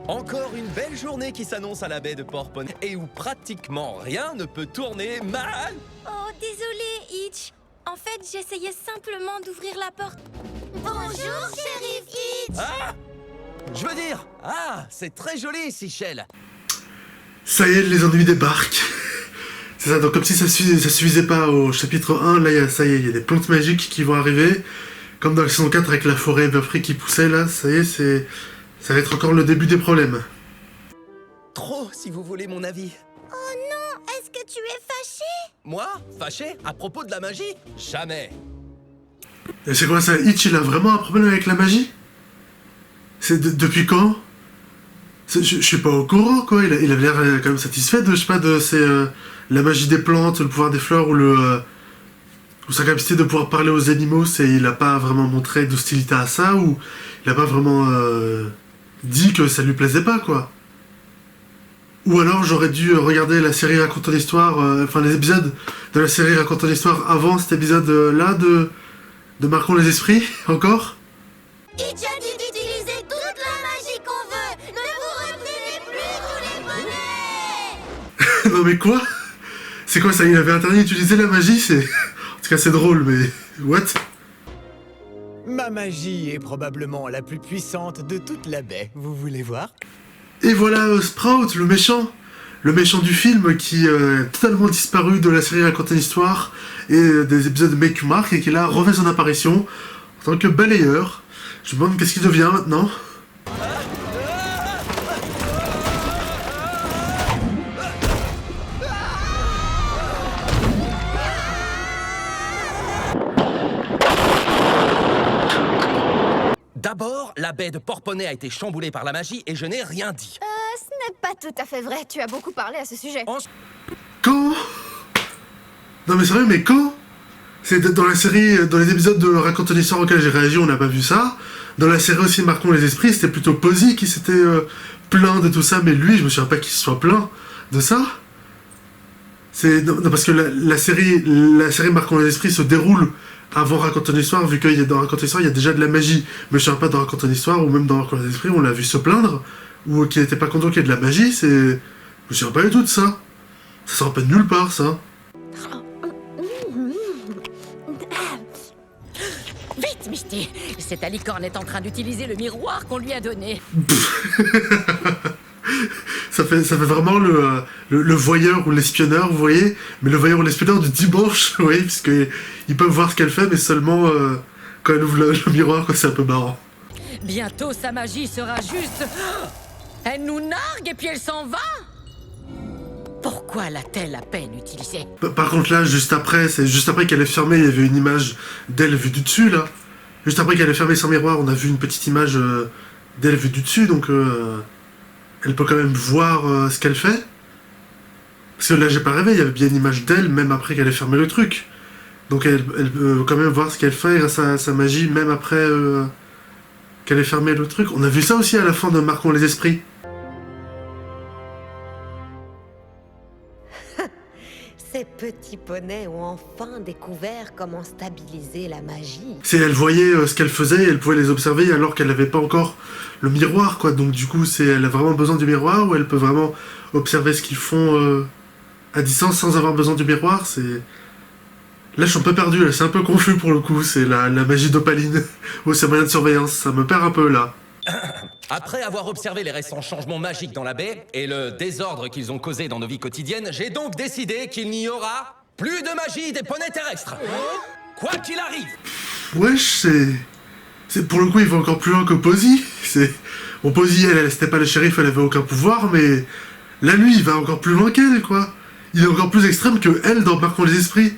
Encore une belle journée qui s'annonce à la baie de Port-Poney et où pratiquement rien ne peut tourner mal. Oh, désolé, Hitch. En fait, j'essayais simplement d'ouvrir la porte. Bonjour, shérif Hitch. Ah! Je veux dire, c'est très joli ici, Shell. Ça y est, les ennemis débarquent. C'est ça, donc comme si ça suffisait pas au chapitre 1, là, ça y est, il y a des plantes magiques qui vont arriver. Comme dans la saison 4 avec la forêt Everfree qui poussait, là, ça y est, ça va être encore le début des problèmes. Trop, si vous voulez mon avis. Oh non, est-ce que tu es fâché? Moi? Fâché? À propos de la magie? Jamais. Et c'est quoi ça, Hitch, il a vraiment un problème avec la magie? C'est depuis quand? Je suis pas au courant, quoi. Il avait l'air quand même satisfait de, je sais pas, de la magie des plantes, le pouvoir des fleurs ou sa capacité de pouvoir parler aux animaux, il a pas vraiment montré d'hostilité à ça, ou il a pas vraiment dit que ça lui plaisait pas, quoi. Ou alors j'aurais dû regarder la série Racontant l'Histoire, enfin les épisodes de la série Racontant l'Histoire avant cet épisode-là de Marquons les Esprits, encore. Hitch a dit d'utiliser toute la magie qu'on veut. Ne vous reprenez plus tous les bonnets. Non mais quoi? C'est quoi ça? Il avait interdit d'utiliser la magie? En tout cas c'est drôle, mais... What? Ma magie est probablement la plus puissante de toute la baie. Vous voulez voir? Et voilà Sprout, le méchant du film qui a totalement disparu de la série Racontant l'Histoire et des épisodes de Make You Mark et qui là refait son apparition en tant que balayeur. Je me demande qu'est-ce qu'il devient maintenant. D'abord, la baie de Port-Poney a été chamboulée par la magie et je n'ai rien dit. Ce n'est pas tout à fait vrai, tu as beaucoup parlé à ce sujet. Quand? Non mais sérieux, mais quand? C'est dans la série, dans les épisodes de Racontant l'Histoire auxquels j'ai réagi, on n'a pas vu ça. Dans la série aussi Marquons les Esprits, c'était plutôt Posy qui s'était plaint de tout ça, mais lui, je me souviens pas qu'il se soit plaint de ça. Non, parce que la série Marquons les Esprits se déroule avant Racontant l'Histoire, vu que dans Racontant l'Histoire, il y a déjà de la magie. Mais je ne sais pas dans Racontant l'Histoire, ou même dans Marquons les Esprits, on l'a vu se plaindre, ou qu'il n'était pas content qu'il y ait de la magie, je me souviens pas du tout de ça. Ça sort pas de nulle part, ça. Vite, Misty! Cette alicorne est en train d'utiliser le miroir qu'on lui a donné. Ça fait vraiment le voyeur ou l'espionneur, vous voyez? Mais le voyeur ou l'espionneur du dimanche, vous voyez? Parce qu'ils peuvent voir ce qu'elle fait, mais seulement quand elle ouvre le miroir, quoi, c'est un peu marrant. Bientôt, sa magie sera juste... Elle nous nargue et puis elle s'en va? Pourquoi l'a-t-elle à peine utilisée? Par contre là, juste après qu'elle est fermée, il y avait une image d'elle vue du dessus, là. Juste après qu'elle est fermée sans miroir, on a vu une petite image d'elle vue du dessus, donc elle peut quand même voir ce qu'elle fait. Parce que là, j'ai pas rêvé, il y avait bien une image d'elle, même après qu'elle ait fermé le truc. Donc elle peut quand même voir ce qu'elle fait grâce à sa magie, même après qu'elle ait fermé le truc. On a vu ça aussi à la fin de Marquons les Esprits. Ces petits poneys ont enfin découvert comment stabiliser la magie. Elle voyait ce qu'elle faisait et elle pouvait les observer alors qu'elle n'avait pas encore le miroir, quoi. Donc du coup, elle a vraiment besoin du miroir, ou elle peut vraiment observer ce qu'ils font à distance sans avoir besoin du miroir. Là, je suis un peu perdu, là. C'est un peu confus pour le coup. C'est la magie d'Opaline ou c'est moyen de surveillance. Ça me perd un peu là. Après avoir observé les récents changements magiques dans la baie et le désordre qu'ils ont causé dans nos vies quotidiennes, j'ai donc décidé qu'il n'y aura plus de magie des poneys terrestres. Quoi qu'il arrive. Wesh, c'est pour le coup, il va encore plus loin que Posy. Bon, Posy, elle c'était pas le shérif, elle avait aucun pouvoir, mais là, lui, il va encore plus loin qu'elle, quoi. Il est encore plus extrême que elle dans Marquons les Esprits.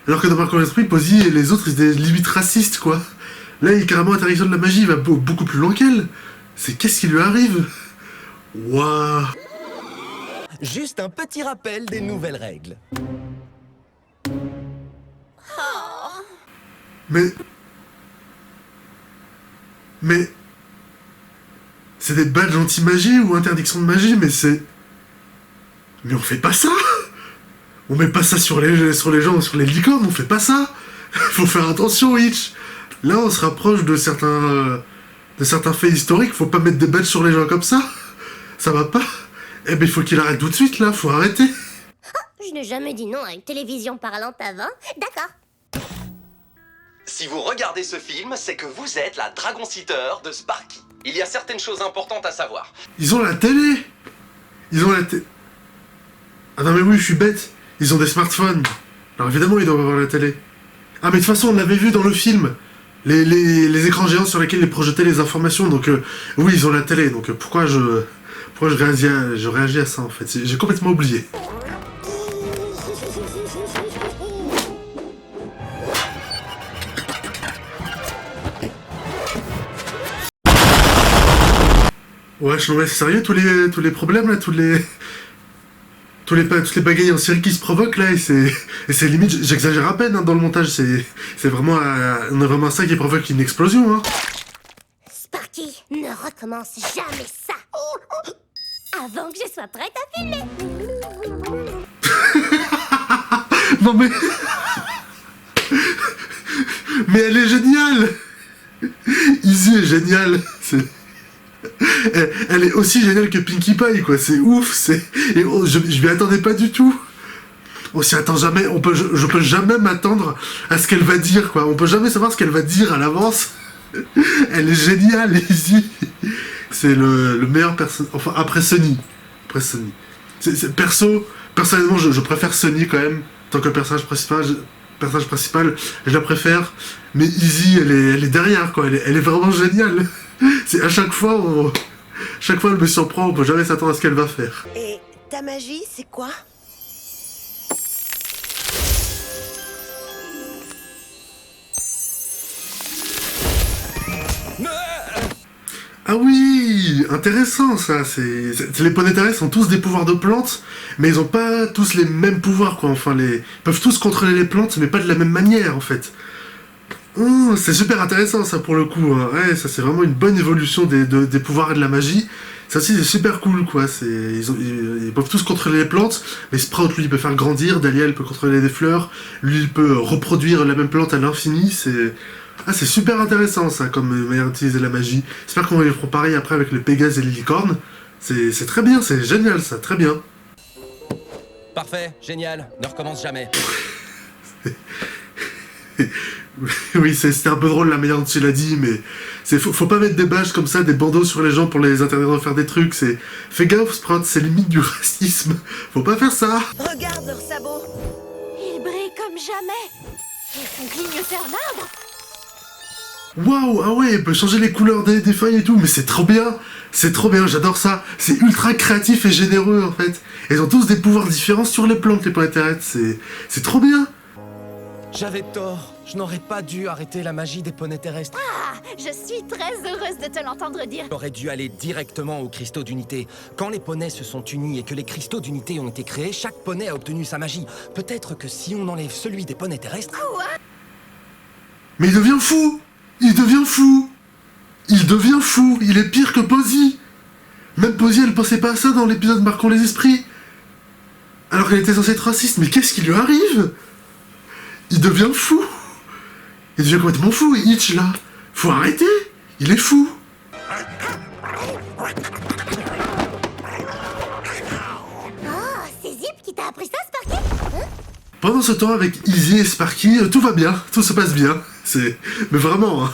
Alors que dans Marquons les Esprits, Posy et les autres, ils étaient limite racistes, quoi. Là, il est carrément interdiction de la magie, il va beaucoup plus loin qu'elle. Qu'est-ce qui lui arrive? Waouh. Juste un petit rappel des nouvelles règles. Mais c'est des badges anti-magie ou interdiction de magie, mais on fait pas ça. On met pas ça sur les gens, sur les licornes, on fait pas ça. Faut faire attention, Hitch. Là, on se rapproche de certains faits historiques. Faut pas mettre des bêtes sur les gens comme ça. Ça va pas. Eh ben, il faut qu'il arrête tout de suite, là. Faut arrêter. Je n'ai jamais dit non à une télévision parlante avant. D'accord. Si vous regardez ce film, c'est que vous êtes la Dragon Sitter de Sparky. Il y a certaines choses importantes à savoir. Ils ont la télé. Ah non, mais oui, je suis bête. Ils ont des smartphones. Alors évidemment, ils doivent avoir la télé. Ah, mais de toute façon, on l'avait vu dans le film. Les écrans géants sur lesquels ils projetaient les informations. Donc, oui, ils ont la télé. Donc, pourquoi je réagis à ça, en fait? J'ai complètement oublié. Ouais, non, mais c'est sérieux, tous les problèmes, là, toutes les bagailles en série qui se provoquent, là, et c'est limite, j'exagère à peine, hein, dans le montage, c'est vraiment, on a vraiment ça qui provoque une explosion, hein. Sparky, ne recommence jamais ça. Avant que je sois prête à filmer. Non, mais... mais elle est géniale. Izzy est géniale, Elle est aussi géniale que Pinkie Pie, quoi. C'est ouf, et je m'y attendais pas du tout. On s'y attend jamais. Je peux jamais m'attendre à ce qu'elle va dire, quoi. On peut jamais savoir ce qu'elle va dire à l'avance. Elle est géniale, Izzy. C'est le meilleur personnage. Enfin, après Sunny. Personnellement, je préfère Sunny quand même. Tant que personnage principal, je la préfère. Mais Izzy, elle est derrière, quoi. Elle est vraiment géniale. C'est à chaque fois, elle me surprend, on peut jamais s'attendre à ce qu'elle va faire. Et ta magie, c'est quoi? Ah oui, intéressant ça, les poneys terrestres ont tous des pouvoirs de plantes, mais ils ont pas tous les mêmes pouvoirs, quoi. Enfin, ils peuvent tous contrôler les plantes, mais pas de la même manière, en fait. C'est super intéressant ça pour le coup, hein. Ouais, ça c'est vraiment une bonne évolution des pouvoirs et de la magie. Ça aussi c'est super cool, quoi. Ils peuvent tous contrôler les plantes, mais Sprout lui il peut faire grandir, Dahlia elle peut contrôler des fleurs, lui il peut reproduire la même plante à l'infini. C'est super intéressant ça comme manière d'utiliser la magie. J'espère qu'on va les faire pareil après avec le Pégase et les licornes. C'est très bien, c'est génial ça, très bien. Parfait, génial, ne recommence jamais. Oui, c'était un peu drôle la manière dont tu l'as dit, mais faut pas mettre des bâches comme ça, des bandeaux sur les gens pour les interdire de faire des trucs. Fais gaffe, Sprout, c'est limite du racisme. Faut pas faire ça. Regarde leurs sabots. Ils brillent comme jamais. Ils font clignoter un arbre. Waouh, ah ouais, il peut changer les couleurs des feuilles et tout, mais c'est trop bien, j'adore ça. C'est ultra créatif et généreux en fait. Ils ont tous des pouvoirs différents sur les plantes, les poneys terrestres, c'est trop bien. J'avais tort, je n'aurais pas dû arrêter la magie des poneys terrestres. Ah, je suis très heureuse de te l'entendre dire. J'aurais dû aller directement aux cristaux d'unité. Quand les poneys se sont unis et que les cristaux d'unité ont été créés, chaque poney a obtenu sa magie. Peut-être que si on enlève celui des poneys terrestres... Quoi? Mais il devient fou. Il est pire que Posy. Même Posy, elle pensait pas à ça dans l'épisode Marquons les esprits. Alors qu'elle était censée être raciste, mais qu'est-ce qui lui arrive? Il devient fou. Il devient complètement fou, Hitch, là. Faut arrêter. Il est fou. Oh, c'est Zip qui t'a appris ça, Sparky? Pendant ce temps, avec Izzy et Sparky, tout va bien. Tout se passe bien. Mais vraiment, hein.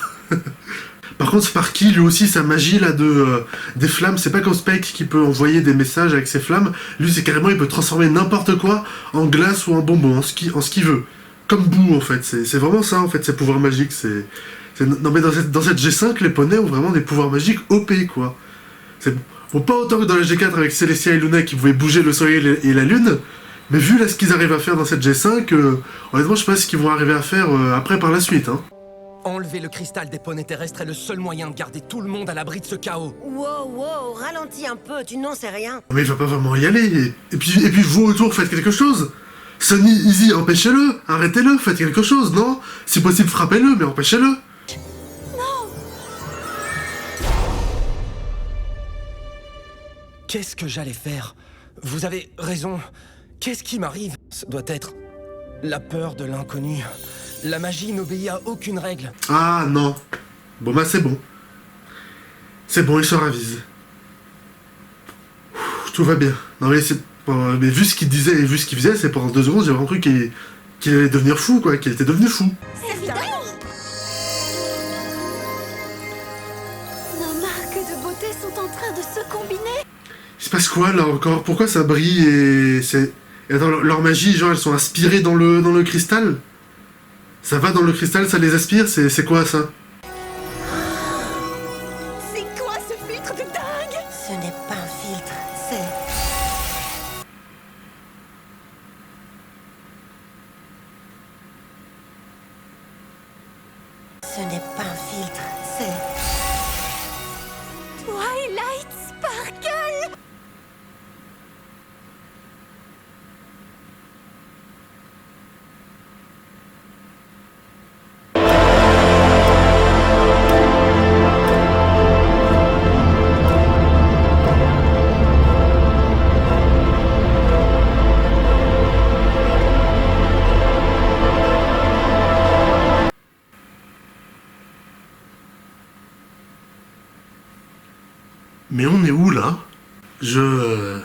Par contre, Sparky, lui aussi, sa magie, là, des flammes, c'est pas comme Spike qui peut envoyer des messages avec ses flammes. Lui, c'est carrément, il peut transformer n'importe quoi en glace ou en bonbon, en ce qu'il veut. Comme Boo, en fait. C'est vraiment ça, en fait, ses pouvoirs magiques. Non, mais dans cette G5, les poneys ont vraiment des pouvoirs magiques OP, quoi. Bon, pas autant que dans la G4 avec Celestia et Luna qui pouvaient bouger le soleil et la lune, mais vu là ce qu'ils arrivent à faire dans cette G5, honnêtement, je sais pas ce qu'ils vont arriver à faire après par la suite, hein. Enlever le cristal des poneys terrestres est le seul moyen de garder tout le monde à l'abri de ce chaos. Wow, ralentis un peu, tu n'en sais rien. Mais il va pas vraiment y aller. Et puis vous autour, faites quelque chose. Sunny, Izzy, empêchez-le, arrêtez-le, faites quelque chose, non? Si possible, frappez-le, mais empêchez-le. Non. Qu'est-ce que j'allais faire? Vous avez raison. Qu'est-ce qui m'arrive? Ce doit être la peur de l'inconnu. La magie n'obéit à aucune règle. Ah non. Bon bah c'est bon. C'est bon, il se ravise. Tout va bien. Non mais c'est... mais vu ce qu'il disait et vu ce qu'il faisait, c'est pendant 2 secondes, j'ai vraiment cru qu'il allait devenir fou, quoi, qu'il était devenu fou. C'est dingue. Nos marques de beauté sont en train de se combiner. Il se passe quoi là encore? Pourquoi ça brille et c'est... Et attends, leur magie, genre elles sont aspirées dans le cristal? Ça va dans le cristal, ça les aspire? C'est quoi ça? C'est quoi ce filtre de dingue? Ce n'est pas un filtre, c'est... Ce n'est pas un filtre, c'est... Twilight Sparkle. Mais on est où là? Je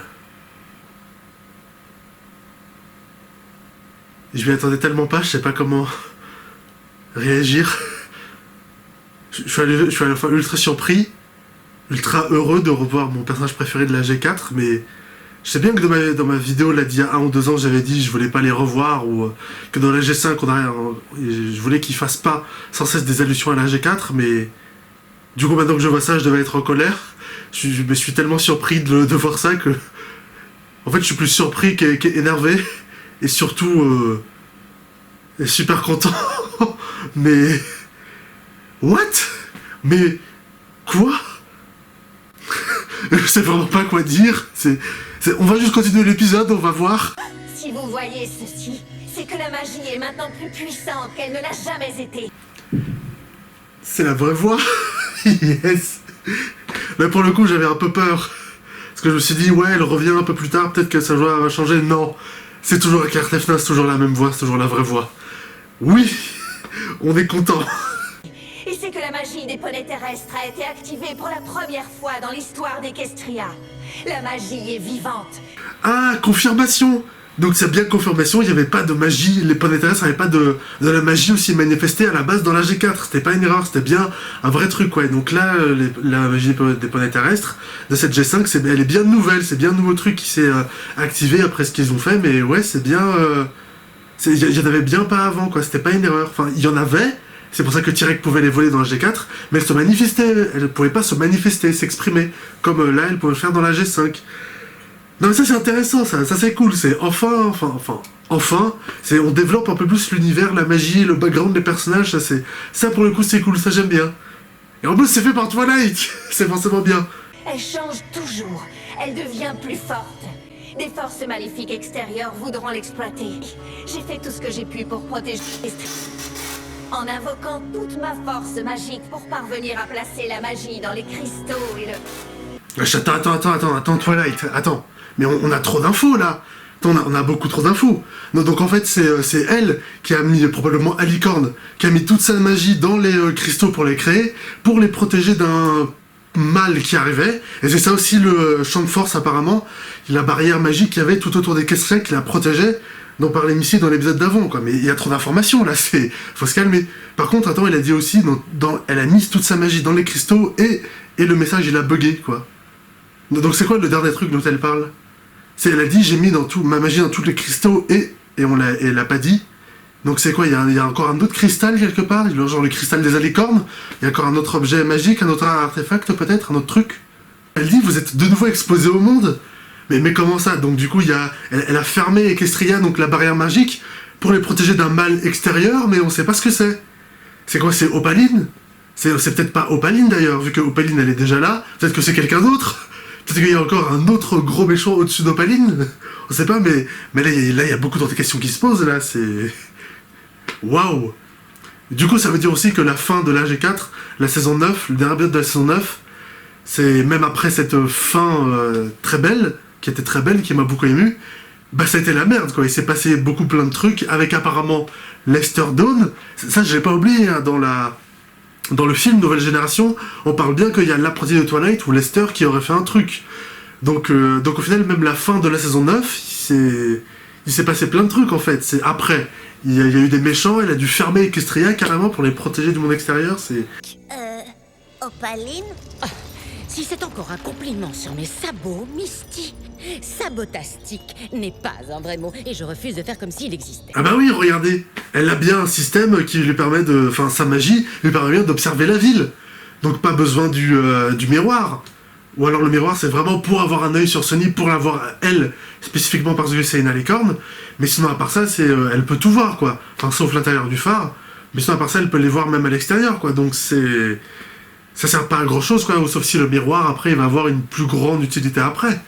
m'y attendais tellement pas, je sais pas comment réagir. Je suis à la fois ultra surpris, ultra heureux de revoir mon personnage préféré de la G4, mais je sais bien que dans ma vidéo là d'il y a 1 ou 2 ans, j'avais dit je voulais pas les revoir, ou que dans la G5, je voulais qu'ils fassent pas sans cesse des allusions à la G4, mais du coup maintenant que je vois ça, je devais être en colère. Je me suis tellement surpris de voir ça que... En fait, je suis plus surpris qu'énervé. Et surtout... super content. Mais... What? Mais... Quoi? Je sais vraiment pas quoi dire. On va juste continuer l'épisode, on va voir. Si vous voyez ceci, c'est que la magie est maintenant plus puissante qu'elle ne l'a jamais été. C'est la vraie voix. Yes. Mais pour le coup, j'avais un peu peur. Parce que je me suis dit, ouais, elle revient un peu plus tard, peut-être que sa voix va changer. Non. C'est toujours Eckart Effner, c'est toujours la même voix, c'est toujours la vraie voix. Oui. On est content. Et c'est que la magie des poneys terrestres a été activée pour la première fois dans l'histoire d'Equestria. La magie est vivante. Ah, confirmation. Donc c'est bien confirmation, il n'y avait pas de magie, les poneys terrestres n'avaient pas de la magie aussi manifestée à la base dans la G4, c'était pas une erreur, c'était bien un vrai truc, ouais. Donc là, la magie des poneys terrestres de cette G5, elle est bien nouvelle, c'est bien un nouveau truc qui s'est activé après ce qu'ils ont fait, mais ouais, c'est bien... il y en avait bien pas avant, quoi, c'était pas une erreur. Enfin, il y en avait, c'est pour ça que Tyrek pouvait les voler dans la G4, mais elle se manifestait, elle pouvait pas se manifester, s'exprimer, comme là, elle pouvait le faire dans la G5. Non mais ça c'est intéressant, ça c'est cool, c'est enfin, on développe un peu plus l'univers, la magie, le background des personnages, ça pour le coup c'est cool, ça j'aime bien. Et en plus c'est fait par Twilight, c'est forcément bien. Elle change toujours, elle devient plus forte. Des forces maléfiques extérieures voudront l'exploiter. J'ai fait tout ce que j'ai pu pour protéger en invoquant toute ma force magique pour parvenir à placer la magie dans les cristaux et le... Attends, Twilight, attends. Mais on a trop d'infos, là. Attends, on a beaucoup trop d'infos. Donc en fait, c'est elle qui a mis, probablement Alicorne, qui a mis toute sa magie dans les cristaux pour les créer, pour les protéger d'un mal qui arrivait. Et c'est ça aussi le champ de force, apparemment. La barrière magique qu'il y avait tout autour des Equestria qui la protégeait, dont parlait Missy dans l'épisode d'avant, quoi. Mais il y a trop d'informations, là, faut se calmer. Par contre, attends, elle a dit aussi, elle a mis toute sa magie dans les cristaux, et le message, il a bugué, quoi. Donc c'est quoi le dernier truc dont elle parle? Elle a dit j'ai mis ma magie dans tous les cristaux et elle l'a pas dit. Donc c'est quoi? Il y a encore un autre cristal quelque part? Genre le cristal des alicornes? Il y a encore un autre objet magique, un autre artefact peut-être? Un autre truc? Elle dit vous êtes de nouveau exposé au monde? Mais comment ça? Donc du coup elle a fermé Equestria, donc la barrière magique, pour les protéger d'un mal extérieur, mais on sait pas ce que c'est. C'est quoi? C'est Opaline? C'est peut-être pas Opaline d'ailleurs, vu que Opaline elle est déjà là. Peut-être que c'est quelqu'un d'autre? Peut-être qu'il y a encore un autre gros méchant au-dessus d'Opaline. On sait pas, mais là, il y a beaucoup d'autres questions qui se posent, là, c'est... Waouh! Du coup, ça veut dire aussi que la fin de la G4, la saison 9, le dernier épisode de la saison 9, c'est même après cette fin très belle, qui était très belle, qui m'a beaucoup ému, bah ça a été la merde, quoi. Il s'est passé plein de trucs, avec apparemment Lester Dawn. Ça, je l'ai pas oublié, hein, dans le film Nouvelle Génération, on parle bien qu'il y a l'apprenti de Twilight ou Lester qui aurait fait un truc. Donc au final, même la fin de la saison 9, il s'est passé plein de trucs, en fait. C'est après, il y a eu des méchants, elle a dû fermer Equestria carrément pour les protéger du monde extérieur, c'est... Opaline? Si c'est encore un compliment sur mes sabots, Misty, sabotastique n'est pas un vrai mot et je refuse de faire comme s'il existait. Ah bah oui, regardez, elle a bien un système qui lui permet de... Enfin, sa magie lui permet bien d'observer la ville. Donc pas besoin du miroir. Ou alors le miroir, c'est vraiment pour avoir un œil sur Sony, pour l'avoir elle, spécifiquement parce que c'est une licorne. Mais sinon, à part ça, elle peut tout voir, quoi. Enfin, sauf l'intérieur du phare. Mais sinon, à part ça, elle peut les voir même à l'extérieur, quoi. Donc c'est... Ça sert pas à grand chose, quoi, sauf si le miroir, après, il va avoir une plus grande utilité après.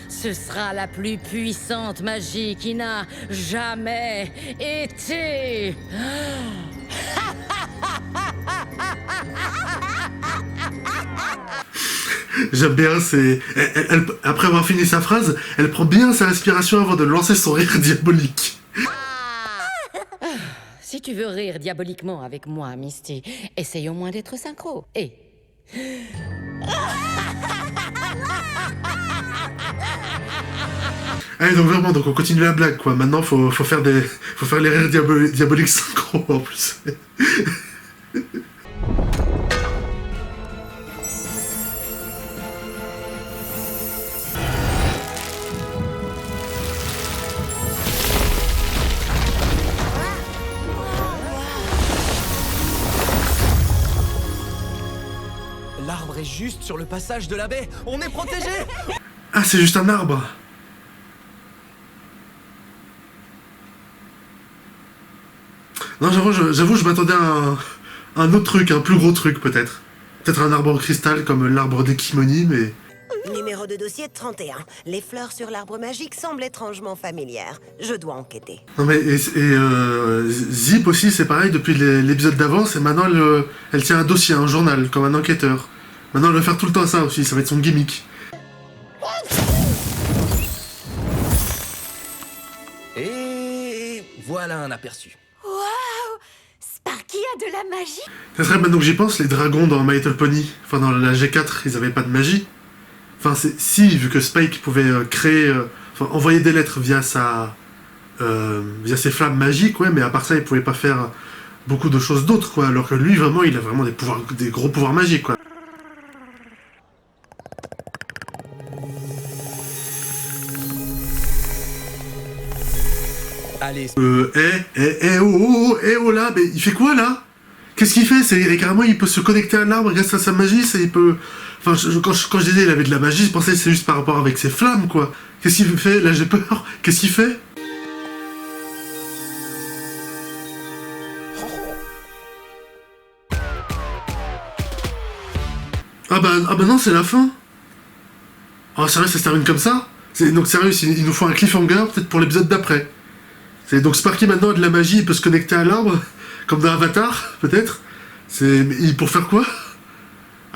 Ce sera la plus puissante magie qui n'a jamais été. J'aime bien, c'est... après avoir fini sa phrase, elle prend bien sa respiration avant de lancer son rire diabolique. Si tu veux rire diaboliquement avec moi, Misty, essaye au moins d'être synchro. Et... Allez, donc vraiment, donc on continue la blague, quoi. Maintenant, faut faire les rires diaboliques synchro, en plus. L'arbre est juste sur le passage de la baie. On est protégé. Ah, c'est juste un arbre. Non, j'avoue, je m'attendais à un autre truc, un plus gros truc, peut-être. Peut-être un arbre en cristal, comme l'arbre d'Ekimoni, mais... Numéro de dossier 31. Les fleurs sur l'arbre magique semblent étrangement familières. Je dois enquêter. Non mais, Zip aussi, c'est pareil, depuis l'épisode d'avance, et maintenant, elle tient un dossier, un journal, comme un enquêteur. Maintenant, elle va faire tout le temps ça aussi, ça va être son gimmick. Et voilà un aperçu. Waouh! Sparky a de la magie! Ça serait, maintenant que j'y pense, les dragons dans My Little Pony, enfin dans la G4, ils avaient pas de magie. Enfin, si, vu que Spike pouvait créer... enfin, envoyer des lettres via ses flammes magiques, ouais, mais à part ça, il pouvait pas faire beaucoup de choses d'autres, quoi. Alors que lui, vraiment, il a vraiment des gros pouvoirs magiques, quoi. Allez. Oh là, mais il fait quoi, là? Qu'est-ce qu'il fait? Carrément, il peut se connecter à l'arbre grâce à sa magie, il peut... Enfin, quand je disais il avait de la magie, je pensais que c'est juste par rapport avec ses flammes, quoi. Qu'est-ce qu'il fait? Là, j'ai peur. Qu'est-ce qu'il fait? Ah bah non, c'est la fin. Oh, sérieux, ça se termine comme ça? Donc sérieux, il nous faut un cliffhanger, peut-être pour l'épisode d'après. Donc Sparky, maintenant, a de la magie, il peut se connecter à l'arbre, comme dans Avatar, peut-être. Pour faire quoi?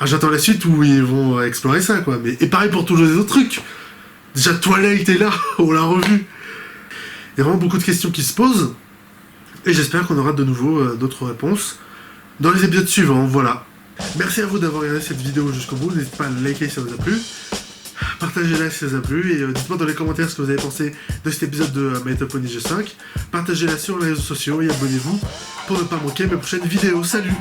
Ah, j'attends la suite où ils vont explorer ça, quoi. Et pareil pour tous les autres trucs. Déjà, Twilight est là, on l'a revu. Il y a vraiment beaucoup de questions qui se posent. Et j'espère qu'on aura de nouveau d'autres réponses dans les épisodes suivants, voilà. Merci à vous d'avoir regardé cette vidéo jusqu'au bout. N'hésitez pas à liker si ça vous a plu. Partagez-la si ça vous a plu. Et dites-moi dans les commentaires ce que vous avez pensé de cet épisode de My Little Pony G5. Partagez-la sur les réseaux sociaux et abonnez-vous pour ne pas manquer mes prochaines vidéos. Salut!